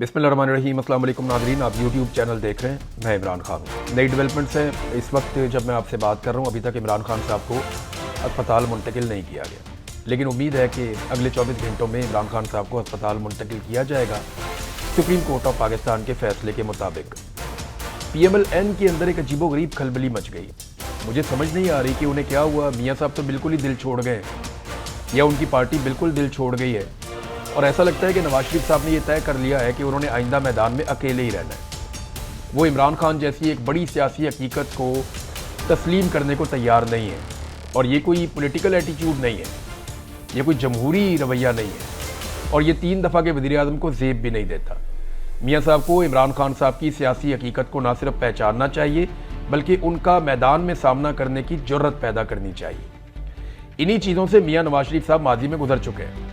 बिस्मिल्लाहिर्रहमानिर्रहीम। अस्सलाम वालेकुम नाज़रीन, आप यूट्यूब चैनल देख रहे हैं। मैं इमरान खान हूँ। नई डेवलपमेंट्स है इस वक्त जब मैं आपसे बात कर रहा हूँ, अभी तक इमरान खान साहब को अस्पताल मुंतकिल नहीं किया गया, लेकिन उम्मीद है कि अगले 24 घंटों में इमरान खान साहब को अस्पताल मुंतकिल किया जाएगा सुप्रीम कोर्ट ऑफ पाकिस्तान के फैसले के मुताबिक। PMLN के अंदर एक अजीबोगरीब खलबली मच गई। मुझे समझ नहीं आ रही कि उन्हें क्या हुआ। मियाँ साहब तो बिल्कुल ही दिल छोड़ गए या उनकी पार्टी बिल्कुल दिल छोड़ गई है, और ऐसा लगता है कि नवाज शरीफ साहब ने यह तय कर लिया है कि उन्होंने आइंदा मैदान में अकेले ही रहना है। वो इमरान खान जैसी एक बड़ी सियासी हकीकत को तस्लीम करने को तैयार नहीं है, और ये कोई पॉलिटिकल एटीट्यूड नहीं है, ये कोई जमहूरी रवैया नहीं है, और ये 3 दफ़ा के वज़ीर-ए-आज़म को ज़ेब भी नहीं देता। मियाँ साहब को इमरान खान साहब की सियासी हकीकत को ना सिर्फ पहचानना चाहिए, बल्कि उनका मैदान में सामना करने की जुर्रत पैदा करनी चाहिए। इन्हीं चीज़ों से मियाँ नवाज शरीफ साहब माजी में गुजर चुके हैं,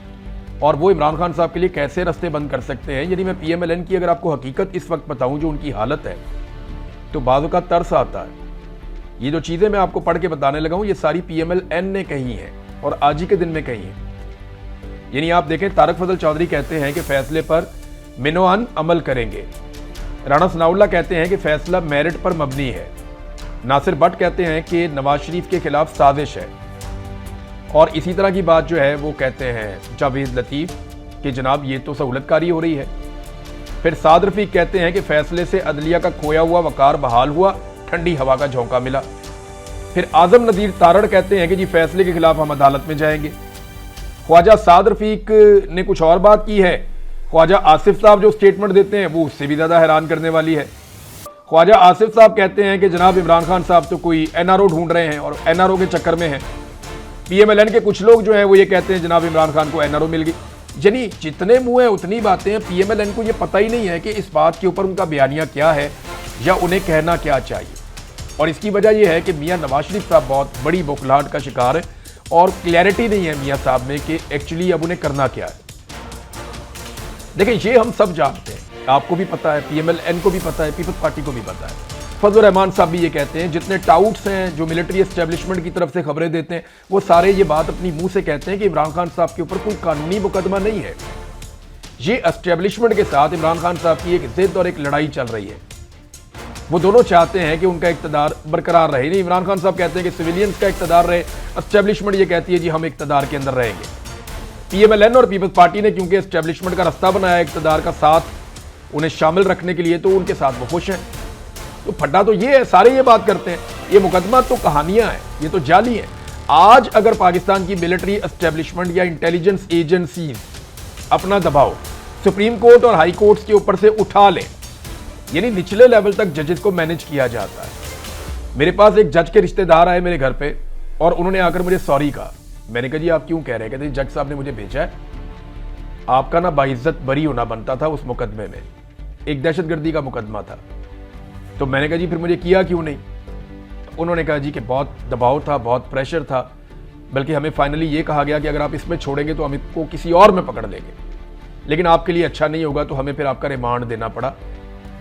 और वो इमरान खान साहब के लिए कैसे रास्ते बंद कर सकते हैं। यानी मैं PMLN की अगर आपको हकीकत इस वक्त बताऊं, जो उनकी हालत है, तो बाज़ों का तरस आता है। ये जो चीज़ें मैं आपको पढ़ के बताने लगा हूं, ये सारी PMLN ने कही हैं और आज ही के दिन में कही हैं। यानी आप देखें, तारक फजल चौधरी कहते हैं कि फैसले पर मिनोअन अमल करेंगे। राणा सनाउल्लाह कहते हैं कि फैसला मेरिट पर मबनी है। नासिर भट्ट कहते हैं कि नवाज शरीफ के खिलाफ साजिश है, और इसी तरह की बात जो है वो कहते हैं जावेद लतीफ़ कि जनाब ये तो सहूलतकारी हो रही है। फिर साद रफ़ीक कहते हैं कि फैसले से अदलिया का खोया हुआ वकार बहाल हुआ, ठंडी हवा का झोंका मिला। फिर आज़म नज़ीर तारड़ कहते हैं कि जी फैसले के खिलाफ हम अदालत में जाएंगे। ख्वाजा साद रफ़ीक ने कुछ और बात की है। ख्वाजा आसिफ साहब जो स्टेटमेंट देते हैं वो उससे भी ज़्यादा हैरान करने वाली है। ख्वाजा आसिफ साहब कहते हैं कि जनाब इमरान खान साहब तो कोई NRO ढूंढ रहे हैं और NRO के चक्कर में हैं। PMLN के कुछ लोग जो हैं वो ये कहते हैं जनाब इमरान खान को NRO मिल गई। यानी जितने मुंह हैं उतनी बातें हैं। PMLN को ये पता ही नहीं है कि इस बात के ऊपर उनका बयानिया क्या है या उन्हें कहना क्या चाहिए, और इसकी वजह यह है कि मियाँ नवाज शरीफ साहब बहुत बड़ी बौखलाहट का शिकार है, और क्लैरिटी नहीं है मियाँ साहब में कि एक्चुअली अब उन्हें करना क्या है। देखिए, ये हम सब जानते हैं, आपको भी पता है, PMLN को भी पता है, पीपल्स पार्टी को भी पता है। फजल रहमान साहब भी ये कहते हैं, जितने टाउट्स हैं जो मिलिट्री एस्टेब्लिशमेंट की तरफ से खबरें देते हैं, वो सारे ये बात अपनी मुंह से कहते हैं कि इमरान खान साहब के ऊपर कोई कानूनी मुकदमा नहीं है। ये एस्टेब्लिशमेंट के साथ इमरान खान साहब की एक जिद और एक लड़ाई चल रही है। वो दोनों चाहते हैं कि उनका इक़्तिदार बरकरार रहे। नहीं, इमरान खान साहब कहते हैं कि सिविलियंस का इक़्तिदार रहे, एस्टेब्लिशमेंट ये कहती है जी हम इक़्तिदार के अंदर रहेंगे। PMLN और पीपल्स पार्टी ने क्योंकि एस्टेब्लिशमेंट का रास्ता बनाया इक़्तिदार का साथ उन्हें शामिल रखने के लिए, तो उनके साथ वो खुश हैं। तो फड्डा तो ये है, सारे ये बात करते हैं, ये मुकदमा तो कहानियां हैं, ये तो जाली है। आज अगर पाकिस्तान की मिलिट्री एस्टेब्लिशमेंट या इंटेलिजेंस एजेंसीज अपना दबाव सुप्रीम कोर्ट और हाई कोर्ट्स के ऊपर से उठा लें, यानी निचले लेवल तक जजेस को मैनेज किया जाता है। मेरे पास एक जज के रिश्तेदार आए मेरे घर पे, और उन्होंने आकर मुझे सॉरी कहा। मैंने कहा जी आप क्यों कह रहे हैं? कहते जज साहब ने मुझे भेजा है, आपका ना बाइज्जत बरी होना बनता था उस मुकदमे में, एक दहशतगर्दी का मुकदमा था। तो मैंने कहा जी फिर मुझे किया क्यों नहीं? उन्होंने कहा जी कि बहुत दबाव था, बहुत प्रेशर था, बल्कि हमें फाइनली ये कहा गया कि अगर आप इसमें छोड़ेंगे तो हम इसको किसी और में पकड़ लेंगे, लेकिन आपके लिए अच्छा नहीं होगा, तो हमें फिर आपका रिमांड देना पड़ा,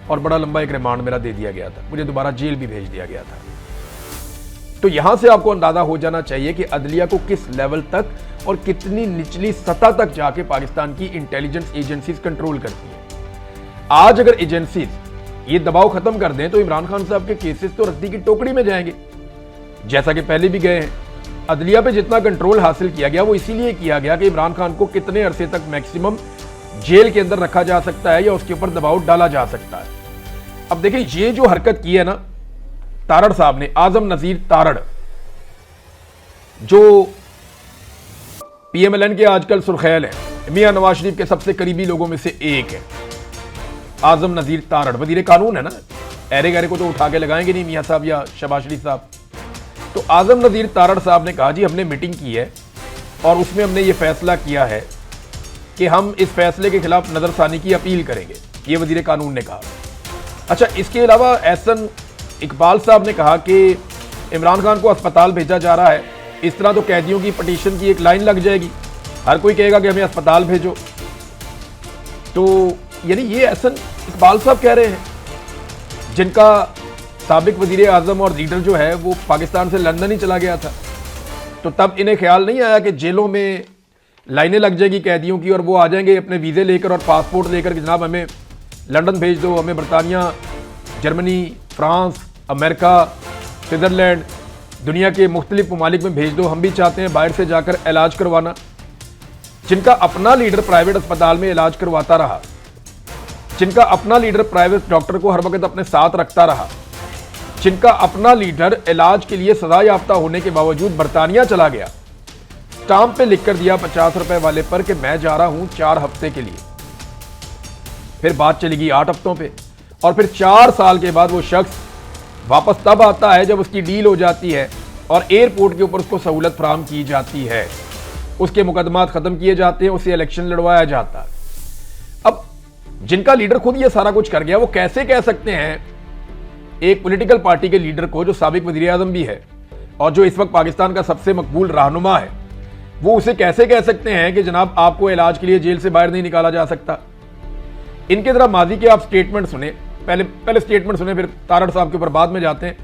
और बड़ा लंबा एक रिमांड मेरा दे दिया गया था, मुझे दोबारा जेल भी भेज दिया गया था। तो यहां से आपको अंदाजा हो जाना चाहिए कि अदलिया को किस लेवल तक और कितनी निचली सतह तक जाके पाकिस्तान की इंटेलिजेंस एजेंसीज कंट्रोल करती है। आज अगर एजेंसीज ये दबाव खत्म कर दें तो इमरान खान साहब के केसेस तो रद्दी की टोकरी में जाएंगे, जैसा कि पहले भी गए हैं। अदलिया पे जितना कंट्रोल हासिल किया गया वो इसीलिए किया गया कि इमरान खान को कितने अरसे तक मैक्सिमम जेल के अंदर रखा जा सकता है या उसके ऊपर दबाव डाला जा सकता है। अब देखिए, ये जो हरकत की है ना तारड़ साहब ने, आजम नजीर तारड़, जो PMLN के आजकल सुर्खैल है, मियां नवाज शरीफ के सबसे करीबी लोगों में से एक है आजम नजीर तारड़, वजीर कानून है ना, ऐरे गहरे को तो उठा के लगाएंगे नहीं मियां साहब या शहबाज शरीफ साहब। तो आजम नजीर तारड़ साहब ने कहा जी हमने मीटिंग की है और उसमें हमने ये फैसला किया है कि हम इस फैसले के खिलाफ नजरसानी की अपील करेंगे, ये वजीर कानून ने कहा। अच्छा, इसके अलावा एहसन इकबाल साहब ने कहा कि इमरान खान को अस्पताल भेजा जा रहा है, इस तरह तो कैदियों की पटिशन की एक लाइन लग जाएगी, हर कोई कहेगा कि हमें अस्पताल भेजो। तो यानी ये एहसन इकबाल साहब कह रहे हैं, जिनका साबिक वजीर आजम और लीडर जो है वो पाकिस्तान से लंदन ही चला गया था। तो तब इन्हें ख्याल नहीं आया कि जेलों में लाइनें लग जाएगी कैदियों की, और वो आ जाएंगे अपने वीज़े लेकर और पासपोर्ट लेकर कि जनाब हमें लंदन भेज दो, हमें बरतानिया, जर्मनी, फ्रांस, अमेरिका, स्विट्ज़रलैंड, दुनिया के मुख्तलिफ ममालिक में भेज दो, हम भी चाहते हैं बाहर से जाकर इलाज करवाना। जिनका अपना लीडर प्राइवेट अस्पताल में इलाज करवाता रहा, जिनका अपना लीडर प्राइवेट डॉक्टर को हर वक्त अपने साथ रखता रहा, जिनका अपना लीडर इलाज के लिए सजा याफ्ता होने के बावजूद बरतानिया चला गया, स्टाम्प पे लिख कर दिया 50 रुपए वाले पर कि मैं जा रहा हूं 4 हफ्ते के लिए। फिर बात चली गई 8 हफ्तों पे, और फिर 4 साल के बाद वो शख्स वापस तब आता है जब उसकी डील हो जाती है और एयरपोर्ट के ऊपर उसको सहूलत फराहम की जाती है, उसके मुकदमात खत्म किए जाते हैं, उसे इलेक्शन लड़वाया जाता है। अब जिनका लीडर खुद ये सारा कुछ कर गया, वो कैसे कह सकते हैं एक पॉलिटिकल पार्टी के लीडर को, जो साबिक वज़ीर आज़म भी है और जो इस वक्त पाकिस्तान का सबसे मकबूल रहनुमा है, वो उसे कैसे कह सकते हैं कि जनाब आपको इलाज के लिए जेल से बाहर नहीं निकाला जा सकता। इनके जरा माजी के आप स्टेटमेंट सुने, पहले स्टेटमेंट सुने, फिर तारड़ साहब के ऊपर बाद में जाते हैं।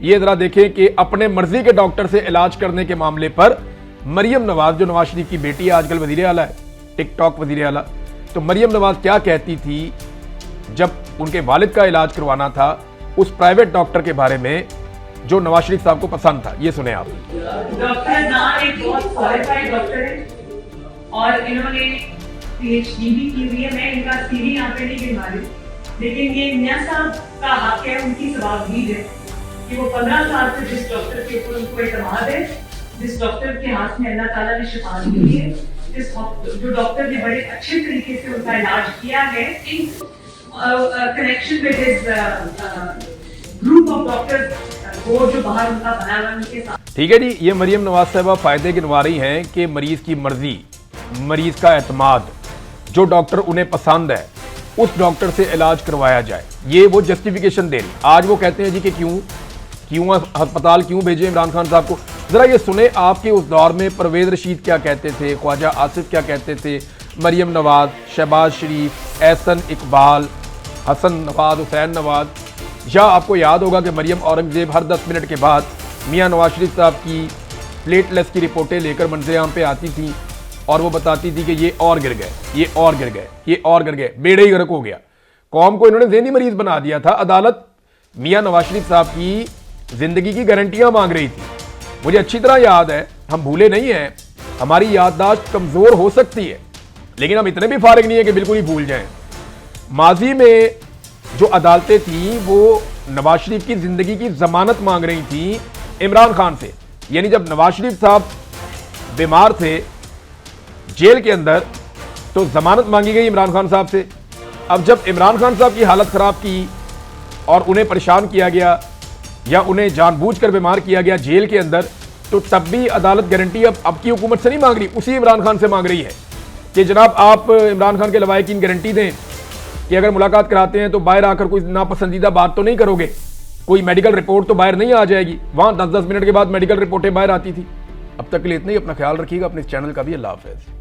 ये जरा देखें कि अपने मर्जी के डॉक्टर से इलाज करने के मामले पर मरियम नवाज, जो नवाज शरीफ की बेटी है, आजकल वज़ीर आला है, टिकटॉक वज़ीर आला, तो मरियम नवाज क्या कहती थी जब उनके वालिद का इलाज करवाना था उस प्राइवेट डॉक्टर के बारे में जो नवाज शरीफ साहब को पसंद था। ये सुने आप। डॉक्टर नाम एक बहुत क्वालिफाइड डॉक्टर है और इन्होंने पीएचडी भी की हुई है। मैं इनका सीवी यहाँ पे नहीं गिनवा रही, लेकिन ये मियां साहब का हक है, उनकी सवाबदीद है कि वो 15 साल से जिस डॉक्टर के ऊपर उनको एतमाद है, जिस डॉक्टर के हाथ में अल्लाह ताला ने शिफा दी है, जो डॉक्टर ने बड़े अच्छे तरीके से उनका इलाज किया है in connection with his group of doctors, वो जो बाहर उनका बना हुआ उनके साथ। ठीक है जी, ये मरियम नवाज साहबा फायदे गिनवा रही हैं कि मरीज की मर्जी, मरीज का एतमाद, जो डॉक्टर उन्हें पसंद है उस डॉक्टर से इलाज करवाया जाए। ये वो जस्टिफिकेशन दे रही। आज वो कहते हैं जी कि क्यों अस्पताल क्यों भेजे इमरान खान साहब को। जरा ये सुने आपके उस दौर में परवेज रशीद क्या कहते थे, ख्वाजा आसिफ क्या कहते थे, मरियम नवाज, शहबाज शरीफ, एहसन इकबाल, हसन नवाज, हुसैन नवाज, या आपको याद होगा कि मरियम औरंगजेब हर 10 मिनट के बाद मियां नवाज शरीफ साहब की प्लेटलेस की रिपोर्टें लेकर मंजर आम पे आती थी और वो बताती थी कि ये और गिर गए, ये और गिर गए, ये और गिर गए, बेड़े ही गर्क हो गया। कौम को इन्होंने ज़हनी मरीज बना दिया था। अदालत मियां नवाज शरीफ साहब की जिंदगी की गारंटियां मांग रही थी। मुझे अच्छी तरह याद है, हम भूले नहीं हैं, हमारी याददाश्त कमजोर हो सकती है लेकिन हम इतने भी फारिग नहीं है कि बिल्कुल ही भूल जाएं। माजी में जो अदालतें थी वो नवाज शरीफ की जिंदगी की जमानत मांग रही थी इमरान खान से। यानी जब नवाज शरीफ साहब बीमार थे जेल के अंदर तो जमानत मांगी गई इमरान खान साहब से। अब जब इमरान खान साहब की हालत खराब की और उन्हें परेशान किया गया या उन्हें जानबूझकर बीमार किया गया जेल के अंदर, तो तब भी अदालत गारंटी अब की हुकूमत से नहीं मांग रही, उसी इमरान खान से मांग रही है कि जनाब आप इमरान खान के लवाहिकीन गारंटी दें कि अगर मुलाकात कराते हैं तो बाहर आकर कोई नापसंदीदा बात तो नहीं करोगे, कोई मेडिकल रिपोर्ट तो बाहर नहीं आ जाएगी। वहां 10-10 मिनट के बाद मेडिकल रिपोर्टें बाहर आती थी। अब तक के लिए इतना ही। अपना ख्याल रखिएगा, अपने इस चैनल का भी। अल्लाह हाफ़िज़।